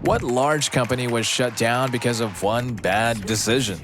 What large company was shut down because of one bad decision?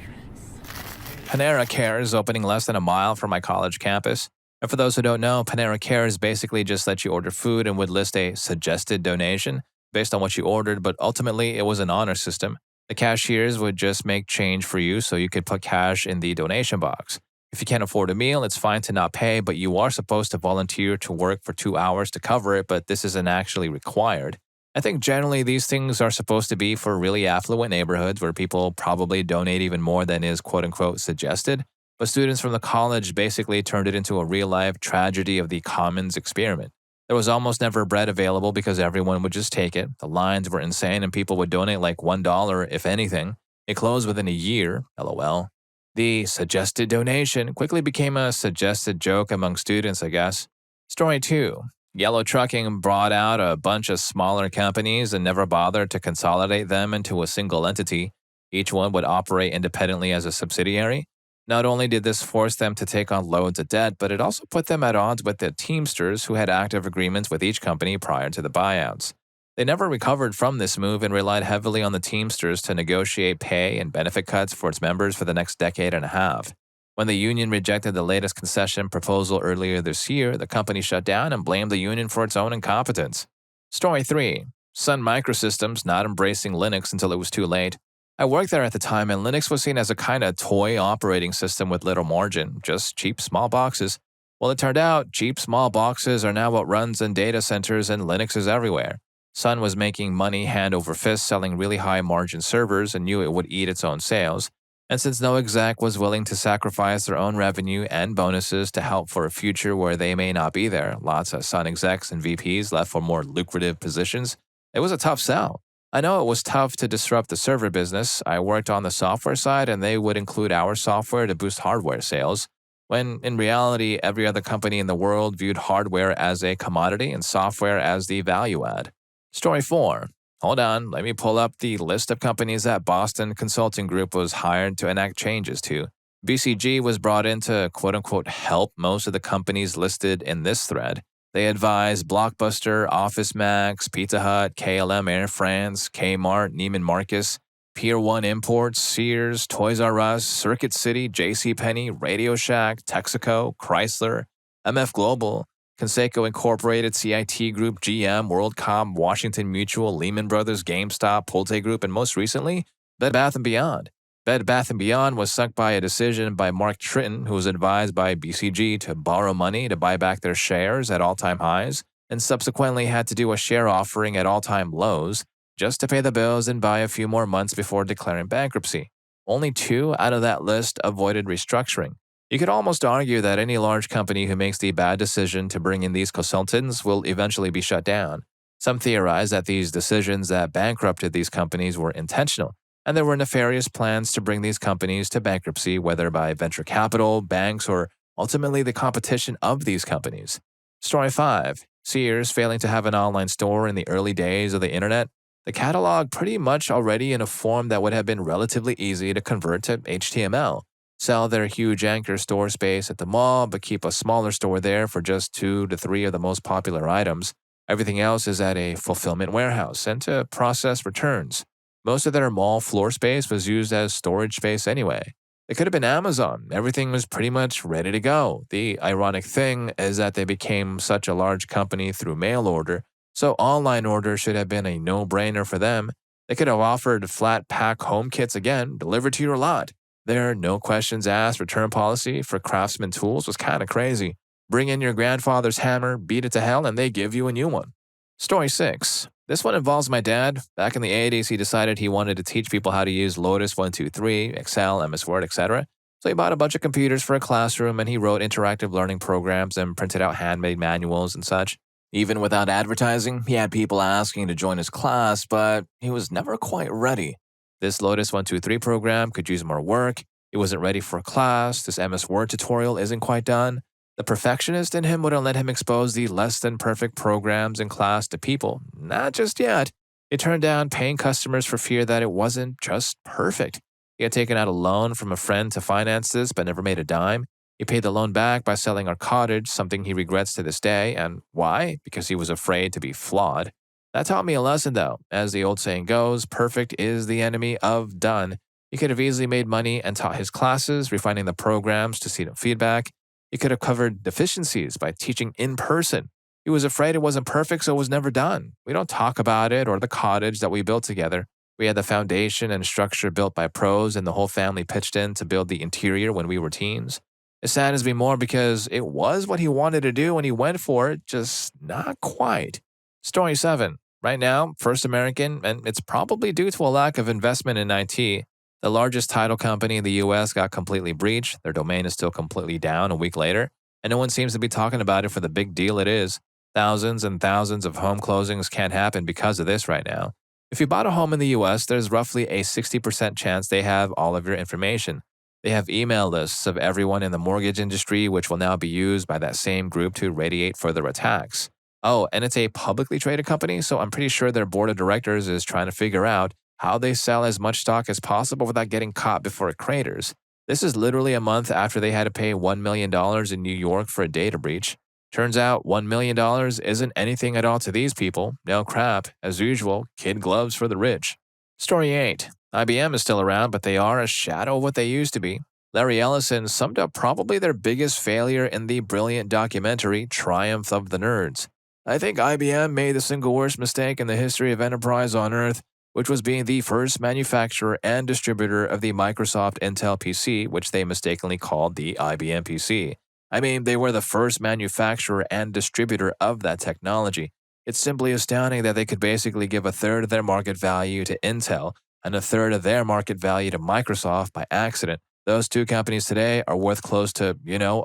Panera Care is opening less than a mile from my college campus. And for those who don't know, Panera Care is basically just let you order food and would list a suggested donation based on what you ordered, but ultimately it was an honor system. The cashiers would just make change for you so you could put cash in the donation box. If you can't afford a meal, it's fine to not pay, but you are supposed to volunteer to work for 2 hours to cover it, but this isn't actually required. I think generally these things are supposed to be for really affluent neighborhoods where people probably donate even more than is quote unquote suggested. But students from the college basically turned it into a real life tragedy of the commons experiment. There was almost never bread available because everyone would just take it. The lines were insane and people would donate like $1, if anything. It closed within a year, lol. The suggested donation quickly became a suggested joke among students, I guess. Story 2. Yellow Trucking brought out a bunch of smaller companies and never bothered to consolidate them into a single entity. Each one would operate independently as a subsidiary. Not only did this force them to take on loads of debt, but it also put them at odds with the Teamsters who had active agreements with each company prior to the buyouts. They never recovered from this move and relied heavily on the Teamsters to negotiate pay and benefit cuts for its members for the next decade and a half. When the union rejected the latest concession proposal earlier this year, the company shut down and blamed the union for its own incompetence. Story 3. Sun Microsystems not embracing Linux until it was too late. I worked there at the time, and Linux was seen as a kind of toy operating system with little margin, just cheap small boxes. Well, it turned out cheap small boxes are now what runs in data centers, and Linux is everywhere. Sun was making money hand over fist selling really high margin servers and knew it would eat its own sales. And since no exec was willing to sacrifice their own revenue and bonuses to help for a future where they may not be there, lots of Sun execs and VPs left for more lucrative positions. It was a tough sell. I know it was tough to disrupt the server business. I worked on the software side and they would include our software to boost hardware sales, when in reality, every other company in the world viewed hardware as a commodity and software as the value add. Story 4. Hold on, let me pull up the list of companies that Boston Consulting Group was hired to enact changes to. BCG was brought in to quote-unquote help most of the companies listed in this thread. They advised Blockbuster, Office Max, Pizza Hut, KLM Air France, Kmart, Neiman Marcus, Pier 1 Imports, Sears, Toys R Us, Circuit City, JCPenney, Radio Shack, Texaco, Chrysler, MF Global, Conseco Incorporated, CIT Group, GM, WorldCom, Washington Mutual, Lehman Brothers, GameStop, Pulte Group, and most recently, Bed Bath & Beyond. Bed Bath & Beyond was sunk by a decision by Mark Tritton, who was advised by BCG to borrow money to buy back their shares at all-time highs, and subsequently had to do a share offering at all-time lows just to pay the bills and buy a few more months before declaring bankruptcy. Only 2 out of that list avoided restructuring. You could almost argue that any large company who makes the bad decision to bring in these consultants will eventually be shut down. Some theorize that these decisions that bankrupted these companies were intentional, and there were nefarious plans to bring these companies to bankruptcy, whether by venture capital, banks, or ultimately the competition of these companies. Story 5. Sears failing to have an online store in the early days of the internet. The catalog pretty much already in a form that would have been relatively easy to convert to HTML. Sell their huge anchor store space at the mall, but keep a smaller store there for just 2 to 3 of the most popular items. Everything else is at a fulfillment warehouse and to process returns. Most of their mall floor space was used as storage space anyway. It could have been Amazon. Everything was pretty much ready to go. The ironic thing is that they became such a large company through mail order, so online order should have been a no-brainer for them. They could have offered flat pack home kits again, delivered to your lot. Their no questions asked return policy for Craftsman tools was kind of crazy. Bring in your grandfather's hammer, beat it to hell, and they give you a new one. Story 6. This one involves my dad. Back in the 80s, he decided he wanted to teach people how to use Lotus 123, Excel, MS Word, etc. So he bought a bunch of computers for a classroom and he wrote interactive learning programs and printed out handmade manuals and such. Even without advertising, he had people asking to join his class, but he was never quite ready. This Lotus 123 program could use more work. It wasn't ready for a class. This MS Word tutorial isn't quite done. The perfectionist in him wouldn't let him expose the less than perfect programs in class to people. Not just yet. He turned down paying customers for fear that it wasn't just perfect. He had taken out a loan from a friend to finance this, but never made a dime. He paid the loan back by selling our cottage, something he regrets to this day. And why? Because he was afraid to be flawed. That taught me a lesson, though. As the old saying goes, perfect is the enemy of done. He could have easily made money and taught his classes, refining the programs to see no feedback. He could have covered deficiencies by teaching in person. He was afraid it wasn't perfect, so it was never done. We don't talk about it or the cottage that we built together. We had the foundation and structure built by pros, and the whole family pitched in to build the interior when we were teens. It saddens me more because it was what he wanted to do and he went for it, just not quite. Story 7. Right now, First American, and it's probably due to a lack of investment in IT. The largest title company in the US got completely breached. Their domain is still completely down a week later, and no one seems to be talking about it for the big deal it is. Thousands and thousands of home closings can't happen because of this right now. If you bought a home in the US, there's roughly a 60% chance they have all of your information. They have email lists of everyone in the mortgage industry, which will now be used by that same group to radiate further attacks. Oh, and it's a publicly traded company, so I'm pretty sure their board of directors is trying to figure out how they sell as much stock as possible without getting caught before it craters. This is literally a month after they had to pay $1 million in New York for a data breach. Turns out $1 million isn't anything at all to these people. No crap. As usual, kid gloves for the rich. Story 8. IBM is still around, but they are a shadow of what they used to be. Larry Ellison summed up probably their biggest failure in the brilliant documentary Triumph of the Nerds. I think IBM made the single worst mistake in the history of enterprise on Earth, which was being the first manufacturer and distributor of the Microsoft Intel PC, which they mistakenly called the IBM PC. I mean, they were the first manufacturer and distributor of that technology. It's simply astounding that they could basically give a third of their market value to Intel and a third of their market value to Microsoft by accident. Those two companies today are worth close to,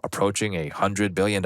approaching $100 billion.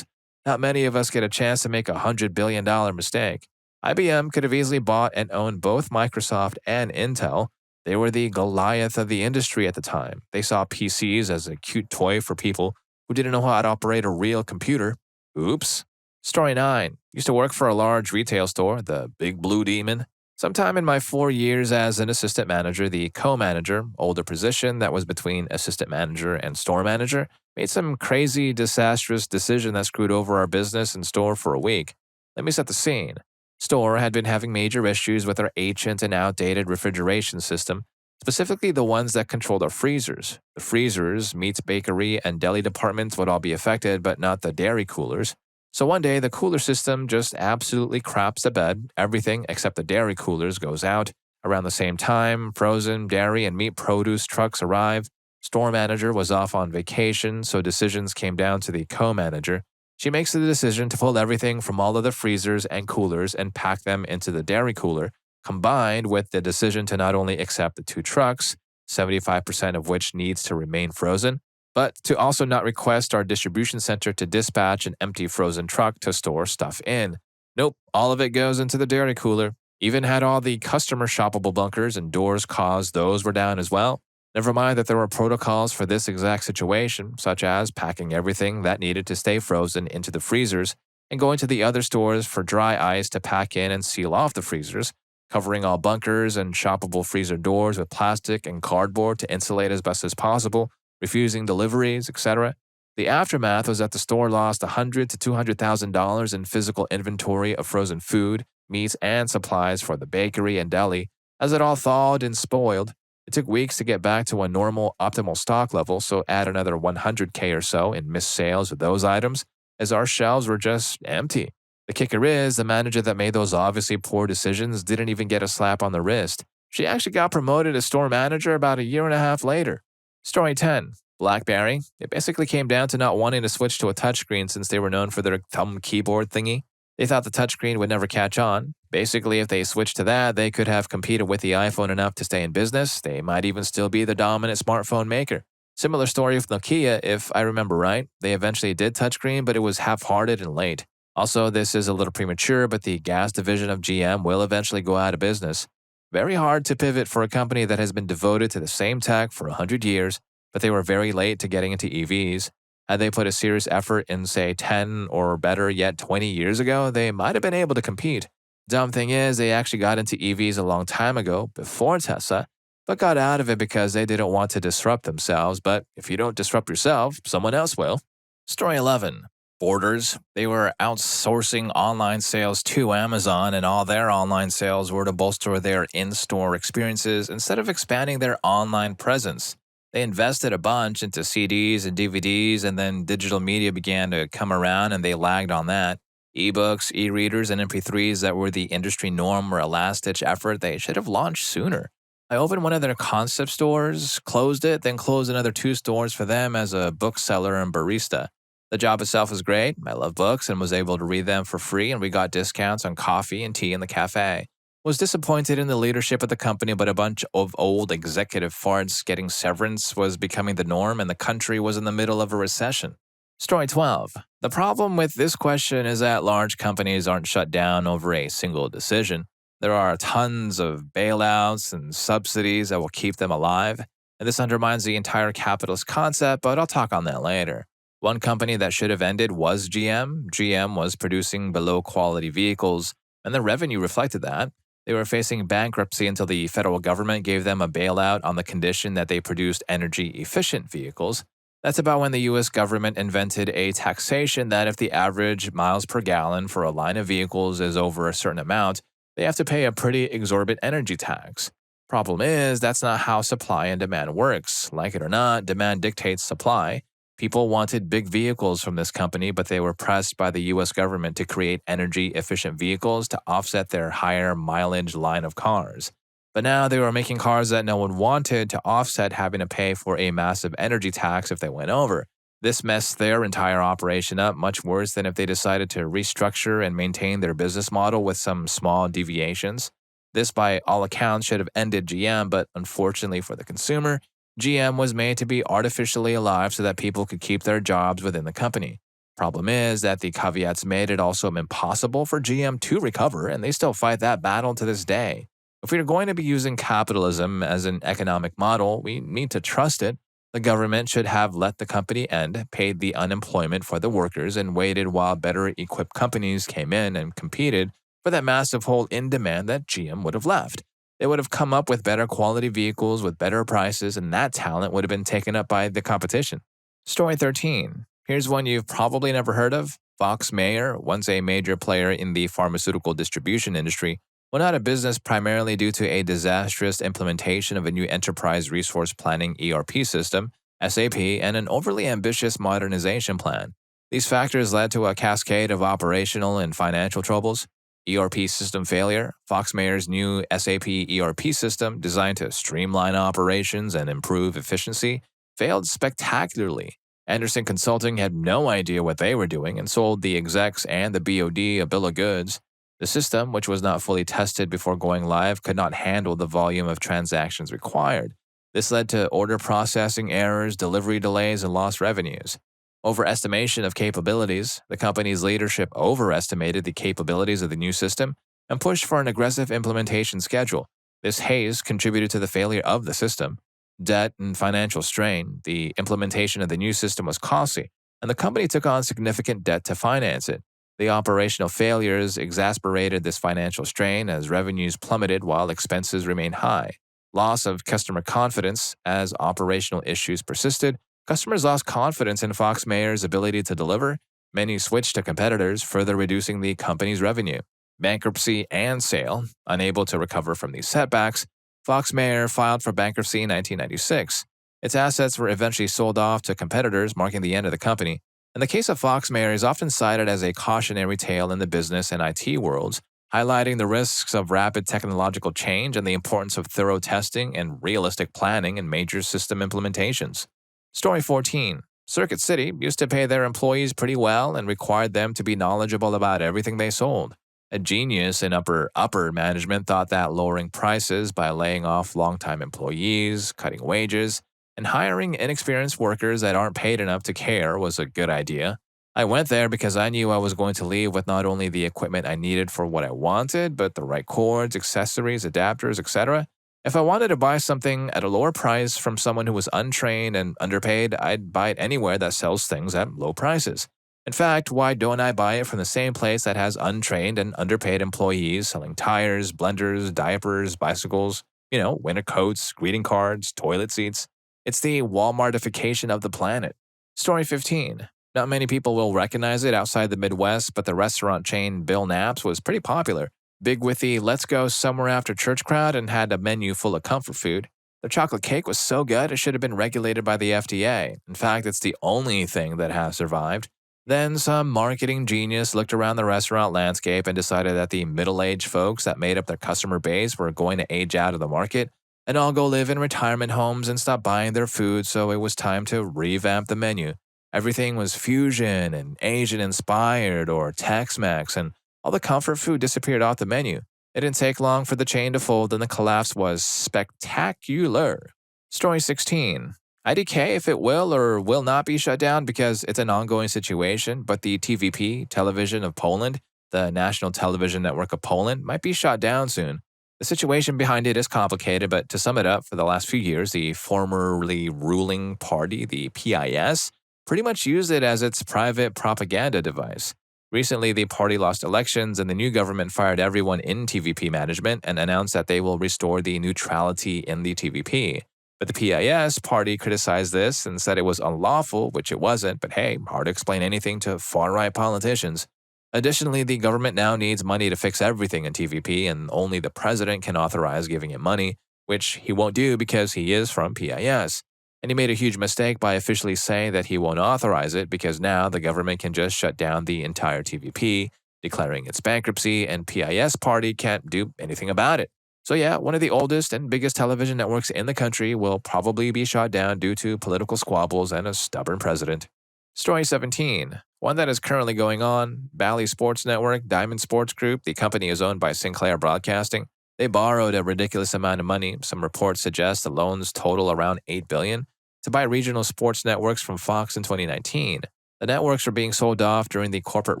Not many of us get a chance to make a $100 billion mistake. IBM could have easily bought and owned both Microsoft and Intel. They were the Goliath of the industry at the time. They saw PCs as a cute toy for people who didn't know how to operate a real computer. Oops. Story 9. Used to work for a large retail store, the Big Blue Demon. Sometime in my 4 years as an assistant manager, the co-manager, older position that was between assistant manager and store manager, made some crazy, disastrous decision that screwed over our business and store for a week. Let me set the scene. Store had been having major issues with our ancient and outdated refrigeration system, specifically the ones that controlled our freezers. The freezers, meats, bakery, and deli departments would all be affected, but not the dairy coolers. So one day, the cooler system just absolutely craps the bed. Everything except the dairy coolers goes out. Around the same time, frozen, dairy, and meat produce trucks arrived. Store manager was off on vacation, so decisions came down to the co-manager. She makes the decision to pull everything from all of the freezers and coolers and pack them into the dairy cooler, combined with the decision to not only accept the two trucks, 75% of which needs to remain frozen, but to also not request our distribution center to dispatch an empty frozen truck to store stuff in. Nope, all of it goes into the dairy cooler. Even had all the customer shoppable bunkers and doors caused, those were down as well. Never mind that there were protocols for this exact situation, such as packing everything that needed to stay frozen into the freezers and going to the other stores for dry ice to pack in and seal off the freezers, covering all bunkers and shoppable freezer doors with plastic and cardboard to insulate as best as possible, refusing deliveries, etc. The aftermath was that the store lost $100,000 to $200,000 in physical inventory of frozen food, meats, and supplies for the bakery and deli, as it all thawed and spoiled. It took weeks to get back to a normal, optimal stock level, so add another $100K or so in missed sales of those items, as our shelves were just empty. The kicker is, the manager that made those obviously poor decisions didn't even get a slap on the wrist. She actually got promoted as store manager about a year and a half later. Story 10. BlackBerry. It basically came down to not wanting to switch to a touchscreen since they were known for their thumb keyboard thingy. They thought the touchscreen would never catch on. Basically, if they switched to that, they could have competed with the iPhone enough to stay in business. They might even still be the dominant smartphone maker. Similar story with Nokia, if I remember right. They eventually did touchscreen, but it was half-hearted and late. Also, this is a little premature, but the gas division of GM will eventually go out of business. Very hard to pivot for a company that has been devoted to the same tech for 100 years, but they were very late to getting into EVs. Had they put a serious effort in, say, 10 or better yet 20 years ago, they might have been able to compete. Dumb thing is, they actually got into EVs a long time ago, before Tesla, but got out of it because they didn't want to disrupt themselves. But if you don't disrupt yourself, someone else will. Story 11. Orders. They were outsourcing online sales to Amazon, and all their online sales were to bolster their in store experiences instead of expanding their online presence. They invested a bunch into CDs and DVDs, and then digital media began to come around, and they lagged on that. Ebooks, e readers, and MP3s that were the industry norm were a last ditch effort they should have launched sooner. I opened one of their concept stores, closed it, then closed another 2 stores for them as a bookseller and barista. The job itself was great. I love books and was able to read them for free, and we got discounts on coffee and tea in the cafe. Was disappointed in the leadership of the company, but a bunch of old executive farts getting severance was becoming the norm, and the country was in the middle of a recession. Story 12. The problem with this question is that large companies aren't shut down over a single decision. There are tons of bailouts and subsidies that will keep them alive, and this undermines the entire capitalist concept, but I'll talk on that later. One company that should have ended was GM. GM was producing below quality vehicles, and the revenue reflected that. They were facing bankruptcy until the federal government gave them a bailout on the condition that they produced energy-efficient vehicles. That's about when the U.S. government invented a taxation that if the average miles per gallon for a line of vehicles is over a certain amount, they have to pay a pretty exorbitant energy tax. Problem is, that's not how supply and demand works. Like it or not, demand dictates supply. People wanted big vehicles from this company, but they were pressed by the U.S. government to create energy-efficient vehicles to offset their higher mileage line of cars. But now they were making cars that no one wanted to offset having to pay for a massive energy tax if they went over. This messed their entire operation up much worse than if they decided to restructure and maintain their business model with some small deviations. This, by all accounts, should have ended GM, but unfortunately for the consumer, GM was made to be artificially alive so that people could keep their jobs within the company. Problem is that the caveats made it also impossible for GM to recover, and they still fight that battle to this day. If we are going to be using capitalism as an economic model, we need to trust it. The government should have let the company end, paid the unemployment for the workers, and waited while better equipped companies came in and competed for that massive hole in demand that GM would have left. They would have come up with better quality vehicles with better prices, and that talent would have been taken up by the competition. Story 13. Here's one you've probably never heard of. FoxMeyer, once a major player in the pharmaceutical distribution industry, went out of business primarily due to a disastrous implementation of a new enterprise resource planning ERP system, SAP, and an overly ambitious modernization plan. These factors led to a cascade of operational and financial troubles. ERP system failure. FoxMeyer's new SAP ERP system, designed to streamline operations and improve efficiency, failed spectacularly. Anderson Consulting had no idea what they were doing and sold the execs and the BOD a bill of goods. The system, which was not fully tested before going live, could not handle the volume of transactions required. This led to order processing errors, delivery delays, and lost revenues. Overestimation of capabilities. The company's leadership overestimated the capabilities of the new system and pushed for an aggressive implementation schedule. This haze contributed to the failure of the system. Debt and financial strain. The implementation of the new system was costly, and the company took on significant debt to finance it. The operational failures exacerbated this financial strain as revenues plummeted while expenses remained high. Loss of customer confidence. As operational issues persisted, customers lost confidence in FoxMeyer's ability to deliver. Many switched to competitors, further reducing the company's revenue. Bankruptcy and sale. Unable to recover from these setbacks, FoxMeyer filed for bankruptcy in 1996. Its assets were eventually sold off to competitors, marking the end of the company. And the case of FoxMeyer is often cited as a cautionary tale in the business and IT worlds, highlighting the risks of rapid technological change and the importance of thorough testing and realistic planning in major system implementations. Story 14. Circuit City used to pay their employees pretty well and required them to be knowledgeable about everything they sold. A genius in upper management thought that lowering prices by laying off longtime employees, cutting wages, and hiring inexperienced workers that aren't paid enough to care was a good idea. I went there because I knew I was going to leave with not only the equipment I needed for what I wanted, but the right cords, accessories, adapters, etc. If I wanted to buy something at a lower price from someone who was untrained and underpaid, I'd buy it anywhere that sells things at low prices. In fact, why don't I buy it from the same place that has untrained and underpaid employees selling tires, blenders, diapers, bicycles, winter coats, greeting cards, toilet seats? It's the Walmartification of the planet. Story 15. Not many people will recognize it outside the Midwest, but the restaurant chain Bill Knapp's was pretty popular. Big with the let's go somewhere after church crowd and had a menu full of comfort food. Their chocolate cake was so good it should have been regulated by the FDA. In fact, it's the only thing that has survived. Then some marketing genius looked around the restaurant landscape and decided that the middle-aged folks that made up their customer base were going to age out of the market and all go live in retirement homes and stop buying their food, so it was time to revamp the menu. Everything was fusion and Asian-inspired or Tex-Mex, and all the comfort food disappeared off the menu. It didn't take long for the chain to fold, and the collapse was spectacular. Story 16. IDK if it will or will not be shut down because it's an ongoing situation, but the TVP, Television of Poland, the National Television Network of Poland, might be shut down soon. The situation behind it is complicated, but to sum it up, for the last few years, the formerly ruling party, the PIS, pretty much used it as its private propaganda device. Recently, the party lost elections and the new government fired everyone in TVP management and announced that they will restore the neutrality in the TVP. But the PIS party criticized this and said it was unlawful, which it wasn't, but hey, hard to explain anything to far-right politicians. Additionally, the government now needs money to fix everything in TVP, and only the president can authorize giving it money, which he won't do because he is from PIS. And he made a huge mistake by officially saying that he won't authorize it because now the government can just shut down the entire TVP, declaring its bankruptcy, and PIS party can't do anything about it. So yeah, one of the oldest and biggest television networks in the country will probably be shut down due to political squabbles and a stubborn president. Story 17. One that is currently going on, Bally Sports Network, Diamond Sports Group, the company is owned by Sinclair Broadcasting. They borrowed a ridiculous amount of money. Some reports suggest the loans total around $8 billion to buy regional sports networks from Fox in 2019. The networks were being sold off during the corporate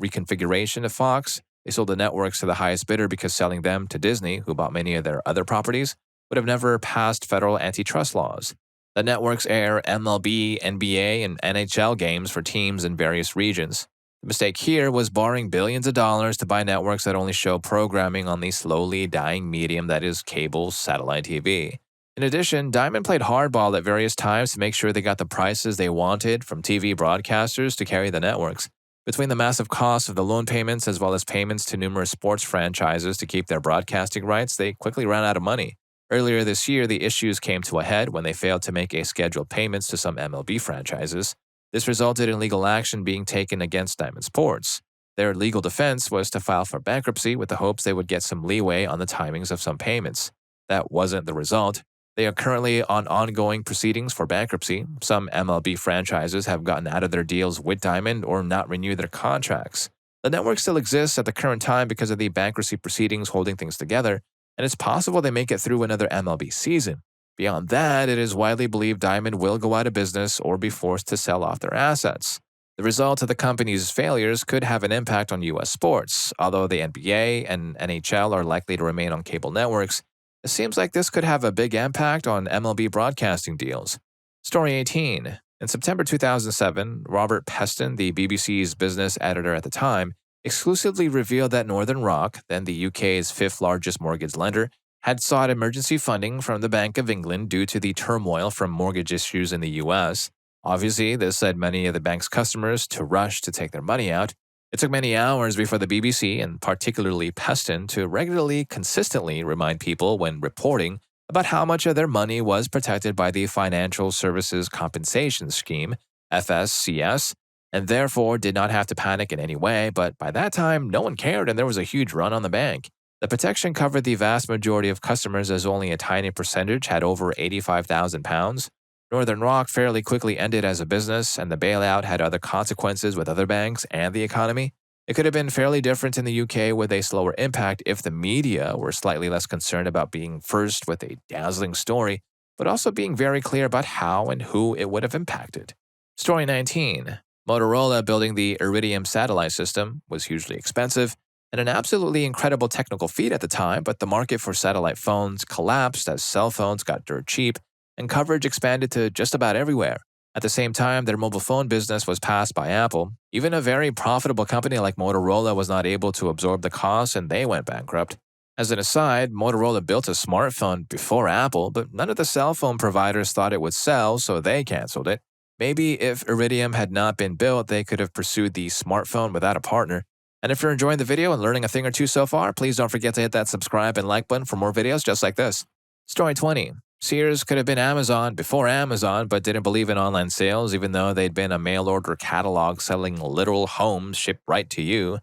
reconfiguration of Fox. They sold the networks to the highest bidder because selling them to Disney, who bought many of their other properties, would have never passed federal antitrust laws. The networks air MLB, NBA, and NHL games for teams in various regions. The mistake here was borrowing billions of dollars to buy networks that only show programming on the slowly dying medium that is cable satellite TV. In addition, Diamond played hardball at various times to make sure they got the prices they wanted from TV broadcasters to carry the networks. Between the massive costs of the loan payments as well as payments to numerous sports franchises to keep their broadcasting rights, they quickly ran out of money. Earlier this year, the issues came to a head when they failed to make scheduled payments to some MLB franchises. This resulted in legal action being taken against Diamond Sports. Their legal defense was to file for bankruptcy with the hopes they would get some leeway on the timings of some payments. That wasn't the result. They are currently on ongoing proceedings for bankruptcy. Some MLB franchises have gotten out of their deals with Diamond or not renewed their contracts. The network still exists at the current time because of the bankruptcy proceedings holding things together, and it's possible they make it through another MLB season. Beyond that, it is widely believed Diamond will go out of business or be forced to sell off their assets. The result of the company's failures could have an impact on U.S. sports. Although the NBA and NHL are likely to remain on cable networks, it seems like this could have a big impact on MLB broadcasting deals. Story 18. In September 2007, Robert Peston, the BBC's business editor at the time, exclusively revealed that Northern Rock, then the UK's fifth largest mortgage lender, had sought emergency funding from the Bank of England due to the turmoil from mortgage issues in the US. Obviously, this led many of the bank's customers to rush to take their money out. It took many hours before the BBC, and particularly Peston, to regularly, consistently remind people when reporting about how much of their money was protected by the Financial Services Compensation Scheme, FSCS, and therefore did not have to panic in any way, but by that time, no one cared and there was a huge run on the bank. The protection covered the vast majority of customers as only a tiny percentage had over £85,000. Northern Rock fairly quickly ended as a business, and the bailout had other consequences with other banks and the economy. It could have been fairly different in the UK with a slower impact if the media were slightly less concerned about being first with a dazzling story, but also being very clear about how and who it would have impacted. Story 19. Motorola building the Iridium satellite system was hugely expensive and an absolutely incredible technical feat at the time, but the market for satellite phones collapsed as cell phones got dirt cheap and coverage expanded to just about everywhere. At the same time, their mobile phone business was passed by Apple. Even a very profitable company like Motorola was not able to absorb the costs and they went bankrupt. As an aside, Motorola built a smartphone before Apple, but none of the cell phone providers thought it would sell, so they canceled it. Maybe if Iridium had not been built, they could have pursued the smartphone without a partner. And if you're enjoying the video and learning a thing or two so far, please don't forget to hit that subscribe and like button for more videos just like this. Story 20. Sears could have been Amazon before Amazon, but didn't believe in online sales, even though they'd been a mail order catalog selling literal homes shipped right to you.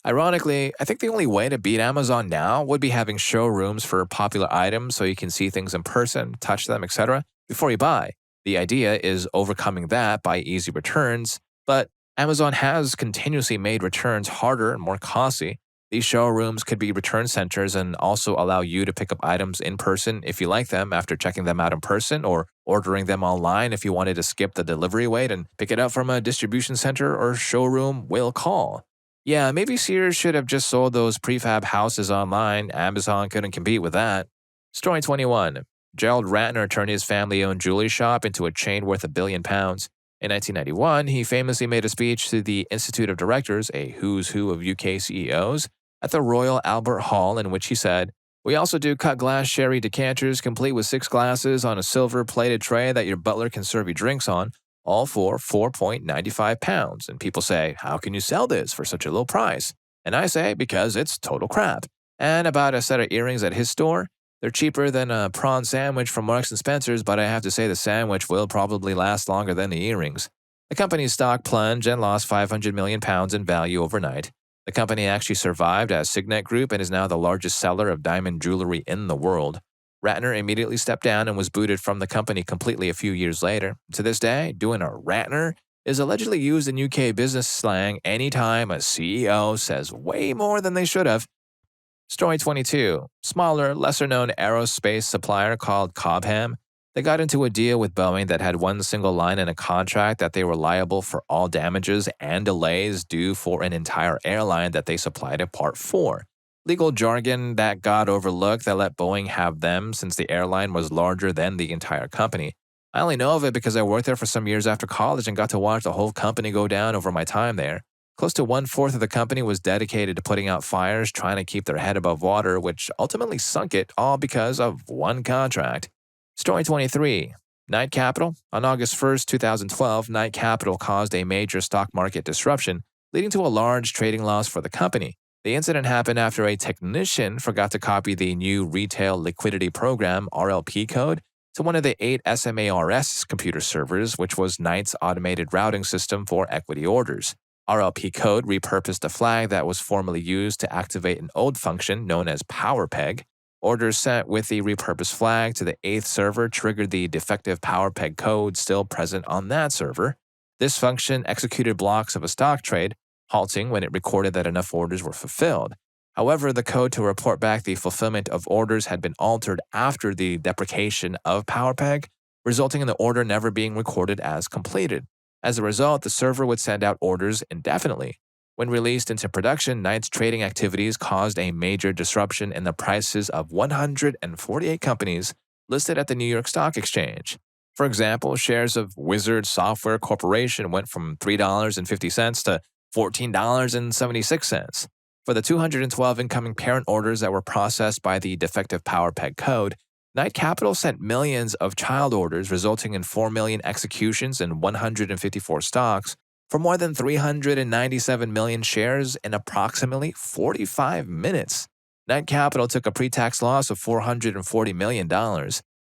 Ironically, I think the only way to beat Amazon now would be having showrooms for popular items so you can see things in person, touch them, etc., before you buy. The idea is overcoming that by easy returns, but Amazon has continuously made returns harder and more costly. These showrooms could be return centers and also allow you to pick up items in person if you like them after checking them out in person, or ordering them online if you wanted to skip the delivery wait and pick it up from a distribution center or showroom will call. Yeah, maybe Sears should have just sold those prefab houses online. Amazon couldn't compete with that. Story 21. Gerald Ratner turned his family-owned jewelry shop into a chain worth £1 billion. In 1991, he famously made a speech to the Institute of Directors, a who's who of UK CEOs, at the Royal Albert Hall, in which he said, "We also do cut glass sherry decanters complete with 6 glasses on a silver-plated tray that your butler can serve you drinks on, all for £4.95. And people say, how can you sell this for such a low price? And I say, because it's total crap. And about a set of earrings at his store, they're cheaper than a prawn sandwich from Marks & Spencer's, but I have to say the sandwich will probably last longer than the earrings." The company's stock plunged and lost £500 million in value overnight. The company actually survived as Signet Group and is now the largest seller of diamond jewelry in the world. Ratner immediately stepped down and was booted from the company completely a few years later. To this day, doing a Ratner is allegedly used in UK business slang anytime a CEO says way more than they should have. Story 22. Smaller, lesser-known aerospace supplier called Cobham. They got into a deal with Boeing that had one single line in a contract that they were liable for all damages and delays due for an entire airline that they supplied a part for. Legal jargon that got overlooked that let Boeing have them since the airline was larger than the entire company. I only know of it because I worked there for some years after college and got to watch the whole company go down over my time there. Close to 1/4 of the company was dedicated to putting out fires, trying to keep their head above water, which ultimately sunk it, all because of one contract. Story 23. Knight Capital. On August 1st, 2012, Knight Capital caused a major stock market disruption, leading to a large trading loss for the company. The incident happened after a technician forgot to copy the new Retail Liquidity Program (RLP) code to one of the 8 SMARS computer servers, which was Knight's automated routing system for equity orders. RLP code repurposed a flag that was formerly used to activate an old function known as PowerPeg. Orders sent with the repurposed flag to the 8th server triggered the defective PowerPeg code still present on that server. This function executed blocks of a stock trade, halting when it recorded that enough orders were fulfilled. However, the code to report back the fulfillment of orders had been altered after the deprecation of PowerPeg, resulting in the order never being recorded as completed. As a result, the server would send out orders indefinitely. When released into production, Knight's trading activities caused a major disruption in the prices of 148 companies listed at the New York Stock Exchange. For example, shares of Wizard Software Corporation went from $3.50 to $14.76. For the 212 incoming parent orders that were processed by the defective PowerPeg code, Knight Capital sent millions of child orders, resulting in 4 million executions and 154 stocks for more than 397 million shares in approximately 45 minutes. Knight Capital took a pre-tax loss of $440 million.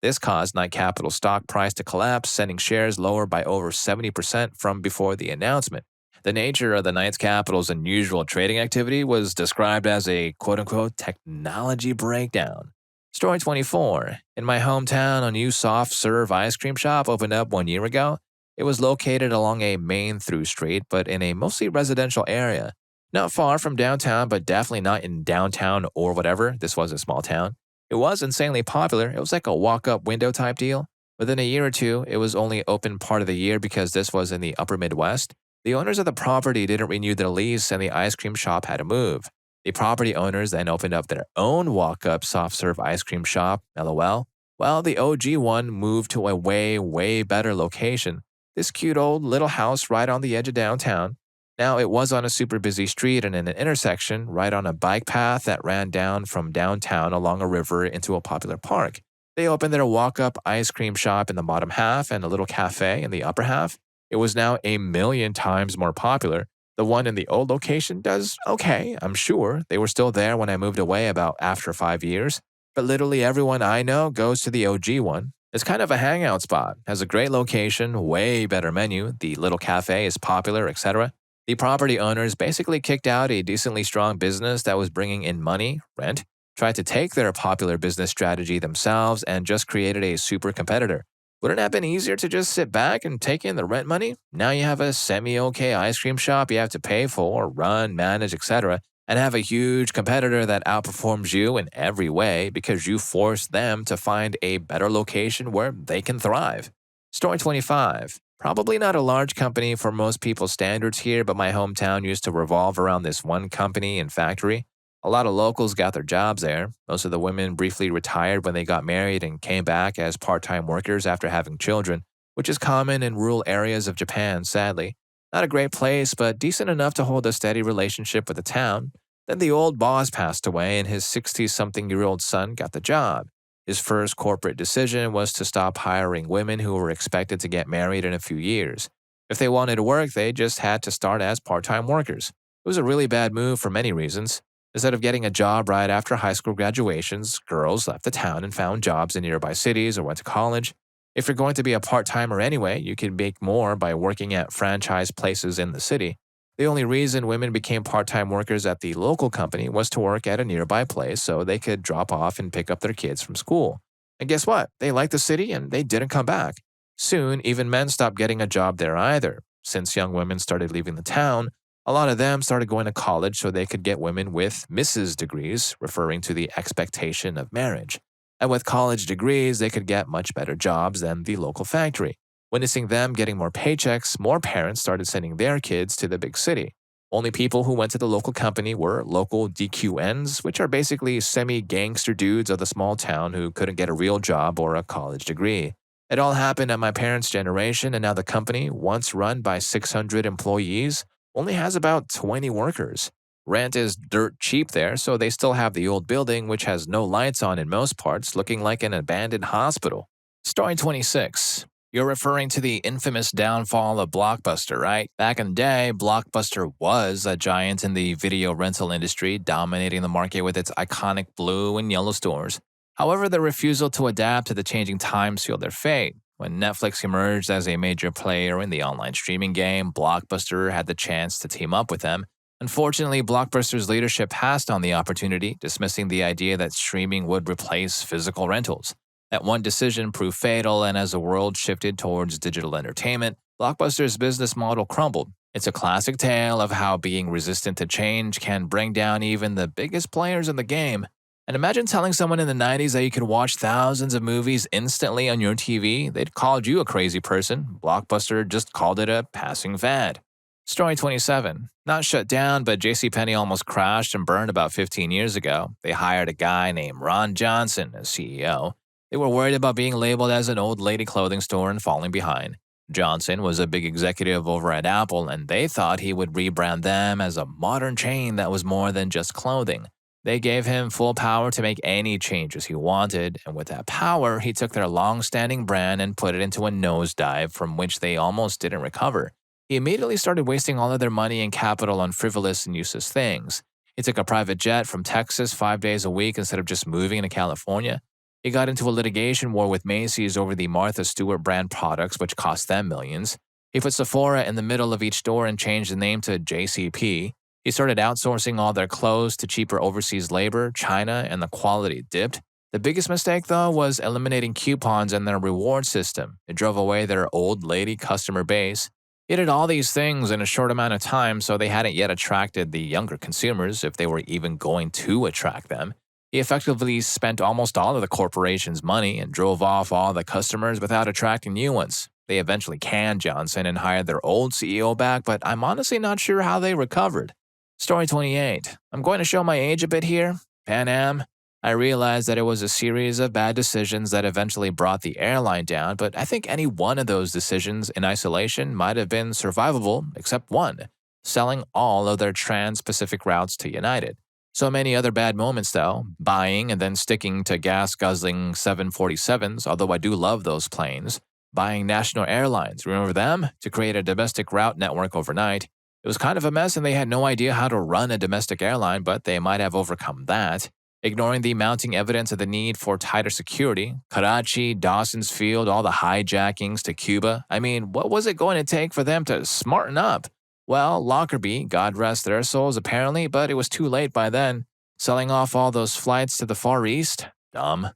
This caused Knight Capital's stock price to collapse, sending shares lower by over 70% from before the announcement. The nature of the Knight Capital's unusual trading activity was described as a quote-unquote technology breakdown. Story 24. In my hometown, a new soft-serve ice cream shop opened up 1 year ago. It was located along a main through street, but in a mostly residential area. Not far from downtown, but definitely not in downtown or whatever. This was a small town. It was insanely popular. It was like a walk-up window type deal. Within a year or two, it was only open part of the year because this was in the upper Midwest. The owners of the property didn't renew their lease and the ice cream shop had to move. The property owners then opened up their own walk-up soft-serve ice cream shop, LOL. Well, the OG one moved to a way better location. This cute old little house right on the edge of downtown. Now, it was on a super busy street and in an intersection right on a bike path that ran down from downtown along a river into a popular park. They opened their walk-up ice cream shop in the bottom half and a little cafe in the upper half. It was now a million times more popular. The one in the old location does okay, I'm sure. They were still there when I moved away about after 5 years. But literally everyone I know goes to the OG one. It's kind of a hangout spot, has a great location, way better menu, the little cafe is popular, etc. The property owners basically kicked out a decently strong business that was bringing in money, rent, tried to take their popular business strategy themselves, and just created a super competitor. Wouldn't it have been easier to just sit back and take in the rent money? Now you have a semi-okay ice cream shop you have to pay for, run, manage, etc., and have a huge competitor that outperforms you in every way because you forced them to find a better location where they can thrive. Story 25. Probably not a large company for most people's standards here, but my hometown used to revolve around this one company and factory. A lot of locals got their jobs there. Most of the women briefly retired when they got married and came back as part-time workers after having children, which is common in rural areas of Japan, sadly. Not a great place, but decent enough to hold a steady relationship with the town. Then the old boss passed away and his 60-something-year-old son got the job. His first corporate decision was to stop hiring women who were expected to get married in a few years. If they wanted to work, they just had to start as part-time workers. It was a really bad move for many reasons. Instead of getting a job right after high school graduations, girls left the town and found jobs in nearby cities or went to college. If you're going to be a part-timer anyway, you can make more by working at franchise places in the city. The only reason women became part-time workers at the local company was to work at a nearby place so they could drop off and pick up their kids from school. And guess what? They liked the city and they didn't come back. Soon, even men stopped getting a job there either. Since young women started leaving the town, a lot of them started going to college so they could get women with Mrs. degrees, referring to the expectation of marriage. And with college degrees, they could get much better jobs than the local factory. Witnessing them getting more paychecks, more parents started sending their kids to the big city. Only people who went to the local company were local DQNs, which are basically semi-gangster dudes of the small town who couldn't get a real job or a college degree. It all happened at my parents' generation, and now the company, once run by 600 employees, only has about 20 workers. Rent is dirt cheap there, so they still have the old building, which has no lights on in most parts, looking like an abandoned hospital. Story 26. You're referring to the infamous downfall of Blockbuster, right? Back in the day, Blockbuster was a giant in the video rental industry, dominating the market with its iconic blue and yellow stores. However, their refusal to adapt to the changing times sealed their fate. When Netflix emerged as a major player in the online streaming game, Blockbuster had the chance to team up with them. Unfortunately, Blockbuster's leadership passed on the opportunity, dismissing the idea that streaming would replace physical rentals. That one decision proved fatal, and as the world shifted towards digital entertainment, Blockbuster's business model crumbled. It's a classic tale of how being resistant to change can bring down even the biggest players in the game. And imagine telling someone in the 90s that you could watch thousands of movies instantly on your TV. They'd called you a crazy person. Blockbuster just called it a passing fad. Story 27. Not shut down, but JCPenney almost crashed and burned about 15 years ago. They hired a guy named Ron Johnson as CEO. They were worried about being labeled as an old lady clothing store and falling behind. Johnson was a big executive over at Apple, and they thought he would rebrand them as a modern chain that was more than just clothing. They gave him full power to make any changes he wanted, and with that power, he took their long-standing brand and put it into a nosedive from which they almost didn't recover. He immediately started wasting all of their money and capital on frivolous and useless things. He took a private jet from Texas 5 days a week instead of just moving to California. He got into a litigation war with Macy's over the Martha Stewart brand products, which cost them millions. He put Sephora in the middle of each store and changed the name to JCP. He started outsourcing all their clothes to cheaper overseas labor, China, and the quality dipped. The biggest mistake, though, was eliminating coupons in their reward system. It drove away their old lady customer base. He did all these things in a short amount of time, so they hadn't yet attracted the younger consumers, if they were even going to attract them. He effectively spent almost all of the corporation's money and drove off all the customers without attracting new ones. They eventually canned Johnson and hired their old CEO back, but I'm honestly not sure how they recovered. Story 28. I'm going to show my age a bit here. Pan Am. I realized that it was a series of bad decisions that eventually brought the airline down, but I think any one of those decisions in isolation might have been survivable, except one, selling all of their trans-Pacific routes to United. So many other bad moments, though, buying and then sticking to gas-guzzling 747s, although I do love those planes. buying National Airlines, remember them? To create a domestic route network overnight. It was kind of a mess and they had no idea how to run a domestic airline, but they might have overcome that. Ignoring the mounting evidence of the need for tighter security, Karachi, Dawson's Field, all the hijackings to Cuba. I mean, what was it going to take for them to smarten up? Well, Lockerbie, God rest their souls apparently, but it was too late by then. Selling off all those flights to the Far East? Dumb.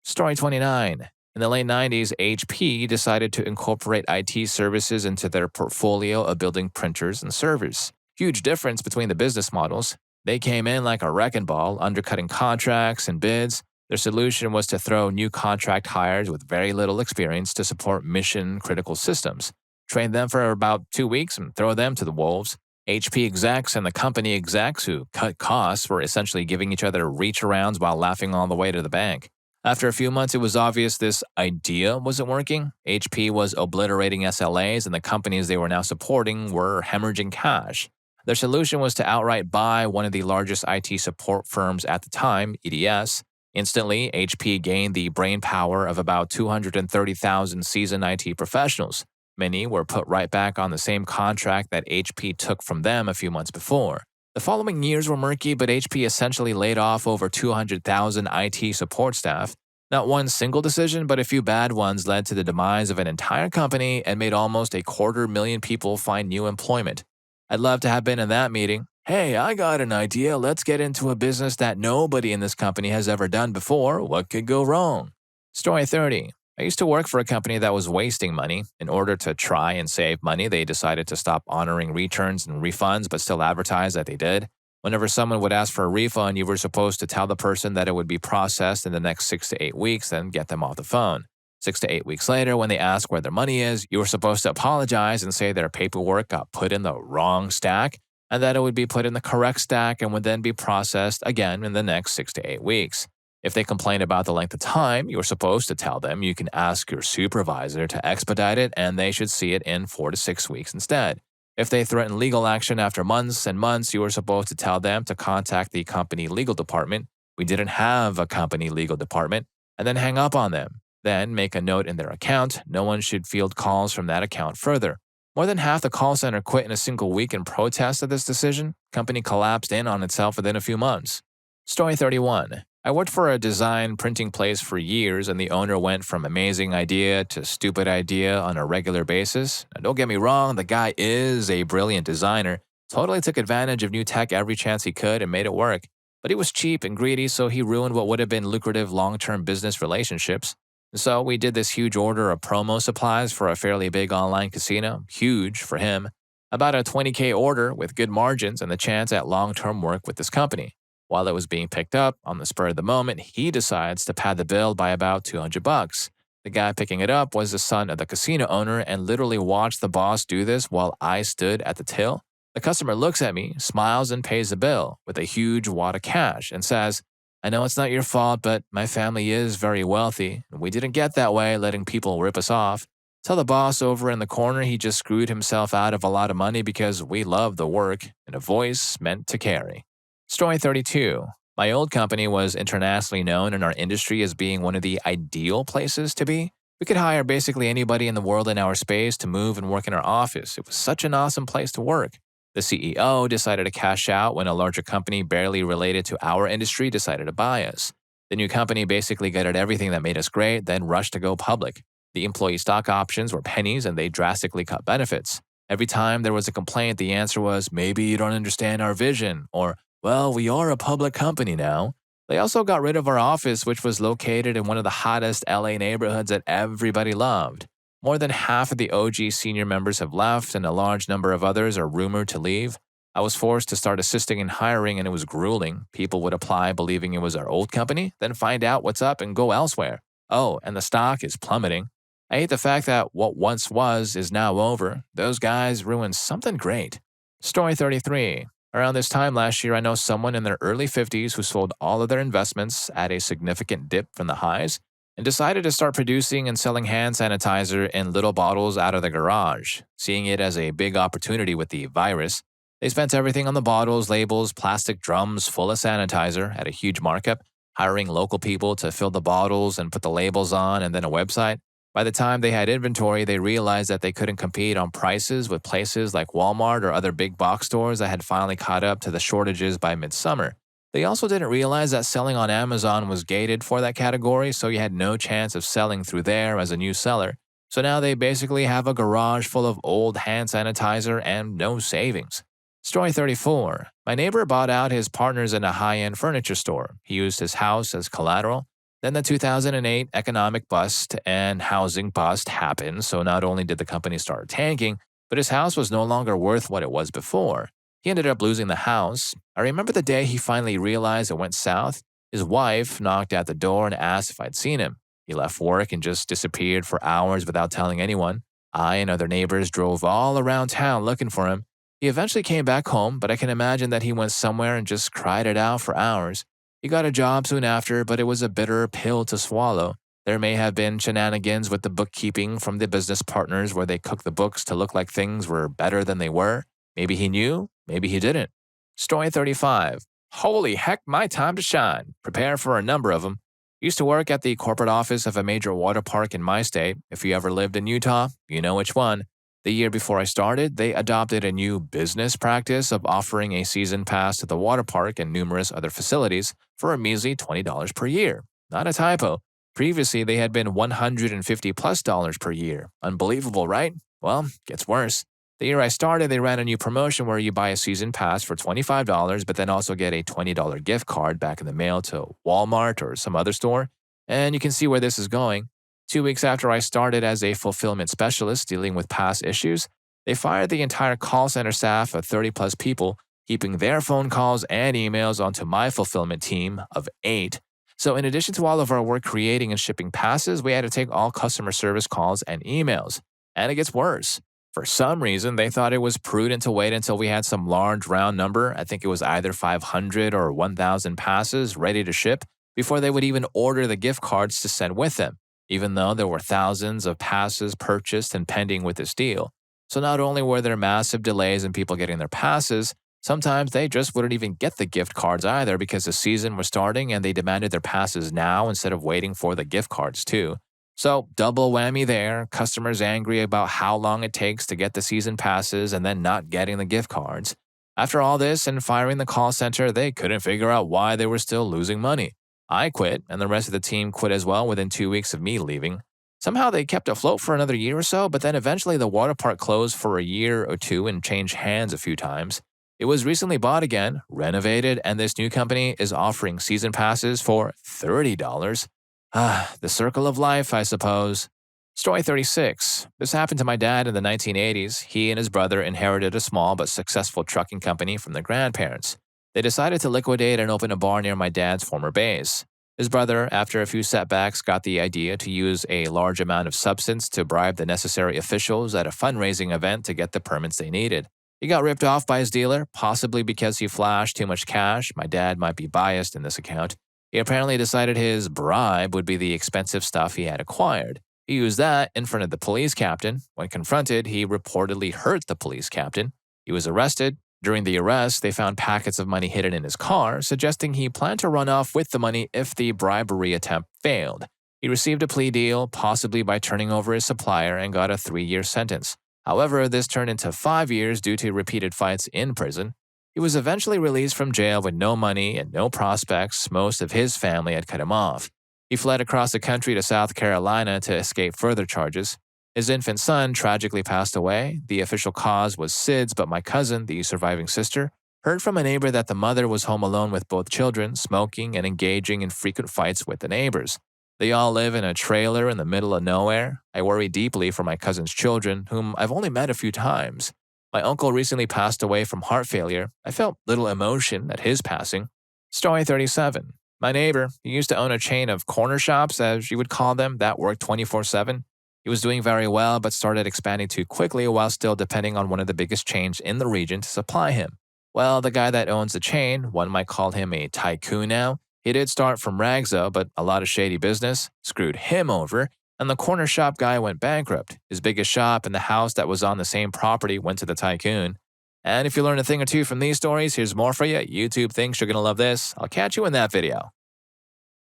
Story 29. In the late 90s, HP decided to incorporate IT services into their portfolio of building printers and servers. Huge difference between the business models. They came in like a wrecking ball, undercutting contracts and bids. Their solution was to throw new contract hires with very little experience to support mission-critical systems. Train them for about 2 weeks and throw them to the wolves. HP execs and the company execs who cut costs were essentially giving each other reach-arounds while laughing all the way to the bank. After a few months, it was obvious this idea wasn't working. HP was obliterating SLAs, and the companies they were now supporting were hemorrhaging cash. Their solution was to outright buy one of the largest IT support firms at the time, EDS. Instantly, HP gained the brainpower of about 230,000 seasoned IT professionals. Many were put right back on the same contract that HP took from them a few months before. The following years were murky, but HP essentially laid off over 200,000 IT support staff. Not one single decision, but a few bad ones led to the demise of an entire company and made almost 250,000 people find new employment. I'd love to have been in that meeting. Hey, I got an idea. Let's get into a business that nobody in this company has ever done before. What could go wrong? Story 30. I used to work for a company that was wasting money. In order to try and save money, they decided to stop honoring returns and refunds, but still advertise that they did. Whenever someone would ask for a refund, you were supposed to tell the person that it would be processed in the next 6 to 8 weeks, then get them off the phone. 6 to 8 weeks later, when they ask where their money is, you were supposed to apologize and say their paperwork got put in the wrong stack, and that it would be put in the correct stack and would then be processed again in the next 6 to 8 weeks. If they complained about the length of time, you were supposed to tell them you can ask your supervisor to expedite it and they should see it in 4 to 6 weeks instead. If they threatened legal action after months and months, you were supposed to tell them to contact the company legal department. We didn't have a company legal department, and then hang up on them. Then make a note in their account. No one should field calls from that account further. More than half the call center quit in a single week in protest of this decision. Company collapsed in on itself within a few months. Story 31. I worked for a design printing place for years, and the owner went from amazing idea to stupid idea on a regular basis. Now, don't get me wrong, the guy is a brilliant designer. Totally took advantage of new tech every chance he could and made it work. But he was cheap and greedy, so he ruined what would have been lucrative long-term business relationships. So we did this huge order of promo supplies for a fairly big online casino, huge for him, about a $20K order with good margins and the chance at long-term work with this company. While it was being picked up, on the spur of the moment, he decides to pad the bill by about $200. The guy picking it up was the son of the casino owner and literally watched the boss do this while I stood at the till. The customer looks at me, smiles, and pays the bill with a huge wad of cash and says, I know it's not your fault, but my family is very wealthy, and we didn't get that way letting people rip us off. Tell the boss over in the corner he just screwed himself out of a lot of money because we love the work, and a voice meant to carry. Story 32. My old company was internationally known in our industry as being one of the ideal places to be. We could hire basically anybody in the world in our space to move and work in our office. It was such an awesome place to work. The CEO decided to cash out when a larger company barely related to our industry decided to buy us. The new company basically gutted everything that made us great, then rushed to go public. The employee stock options were pennies and they drastically cut benefits. Every time there was a complaint, the answer was, maybe you don't understand our vision, or, well, we are a public company now. They also got rid of our office, which was located in one of the hottest LA neighborhoods that everybody loved. More than half of the OG senior members have left, and a large number of others are rumored to leave. I was forced to start assisting in hiring, and it was grueling. People would apply believing it was our old company, then find out what's up and go elsewhere. Oh, and the stock is plummeting. I hate the fact that what once was is now over. Those guys ruined something great. Story 33. Around this time last year, I know someone in their early 50s who sold all of their investments at a significant dip from the highs and decided to start producing and selling hand sanitizer in little bottles out of the garage, seeing it as a big opportunity with the virus. They spent everything on the bottles, labels, plastic drums full of sanitizer at a huge markup, hiring local people to fill the bottles and put the labels on, and then a website. By the time they had inventory, they realized that they couldn't compete on prices with places like Walmart or other big box stores that had finally caught up to the shortages by midsummer. They also didn't realize that selling on Amazon was gated for that category, so you had no chance of selling through there as a new seller. So now they basically have a garage full of old hand sanitizer and no savings. Story 34. My neighbor bought out his partners in a high-end furniture store. He used his house as collateral. Then the 2008 economic bust and housing bust happened, so not only did the company start tanking, but his house was no longer worth what it was before. He ended up losing the house. I remember the day he finally realized it went south. His wife knocked at the door and asked if I'd seen him. He left work and just disappeared for hours without telling anyone. I and other neighbors drove all around town looking for him. He eventually came back home, but I can imagine that he went somewhere and just cried it out for hours. He got a job soon after, but it was a bitter pill to swallow. There may have been shenanigans with the bookkeeping from the business partners where they cooked the books to look like things were better than they were. Maybe he knew, maybe he didn't. Story 35. Holy heck, my time to shine. Prepare for a number of them. Used to work at the corporate office of a major water park in my state. If you ever lived in Utah, you know which one. The year before I started, they adopted a new business practice of offering a season pass to the water park and numerous other facilities for a measly $20 per year. Not a typo. Previously, they had been $150+ per year. Unbelievable, right? Well, gets worse. The year I started, they ran a new promotion where you buy a season pass for $25, but then also get a $20 gift card back in the mail to Walmart or some other store. And you can see where this is going. 2 weeks after I started as a fulfillment specialist dealing with past issues, they fired the entire call center staff of 30+ people, keeping their phone calls and emails onto my fulfillment team of 8. So in addition to all of our work creating and shipping passes, we had to take all customer service calls and emails. And it gets worse. For some reason, they thought it was prudent to wait until we had some large round number, I think it was either 500 or 1,000 passes ready to ship, before they would even order the gift cards to send with them, even though there were thousands of passes purchased and pending with this deal. So not only were there massive delays in people getting their passes, sometimes they just wouldn't even get the gift cards either because the season was starting and they demanded their passes now instead of waiting for the gift cards too. So double whammy there, customers angry about how long it takes to get the season passes and then not getting the gift cards. After all this and firing the call center, they couldn't figure out why they were still losing money. I quit, and the rest of the team quit as well within 2 weeks of me leaving. Somehow they kept afloat for another year or so, but then eventually the water park closed for a year or two and changed hands a few times. It was recently bought again, renovated, and this new company is offering season passes for $30. The circle of life, I suppose. Story 36. This happened to my dad in the 1980s. He and his brother inherited a small but successful trucking company from their grandparents. They decided to liquidate and open a bar near my dad's former base. His brother, after a few setbacks, got the idea to use a large amount of substance to bribe the necessary officials at a fundraising event to get the permits they needed. He got ripped off by his dealer, possibly because he flashed too much cash. My dad might be biased in this account. He apparently decided his bribe would be the expensive stuff he had acquired. He used that in front of the police captain. When confronted, he reportedly hurt the police captain. He was arrested. During the arrest, they found packets of money hidden in his car, suggesting he planned to run off with the money if the bribery attempt failed. He received a plea deal, possibly by turning over his supplier, and got a 3-year sentence. However, this turned into 5 years due to repeated fights in prison. He was eventually released from jail with no money and no prospects. Most of his family had cut him off. He fled across the country to South Carolina to escape further charges. His infant son tragically passed away. The official cause was SIDS, but my cousin, the surviving sister, heard from a neighbor that the mother was home alone with both children, smoking and engaging in frequent fights with the neighbors. They all live in a trailer in the middle of nowhere. I worry deeply for my cousin's children, whom I've only met a few times. My uncle recently passed away from heart failure. I felt little emotion at his passing. Story 37. My neighbor, he used to own a chain of corner shops, as you would call them, that worked 24/7. He was doing very well, but started expanding too quickly while still depending on one of the biggest chains in the region to supply him. Well, the guy that owns the chain, one might call him a tycoon now, he did start from rags though, but a lot of shady business screwed him over, and the corner shop guy went bankrupt. His biggest shop and the house that was on the same property went to the tycoon. And if you learn a thing or two from these stories, here's more for you. YouTube thinks you're going to love this. I'll catch you in that video.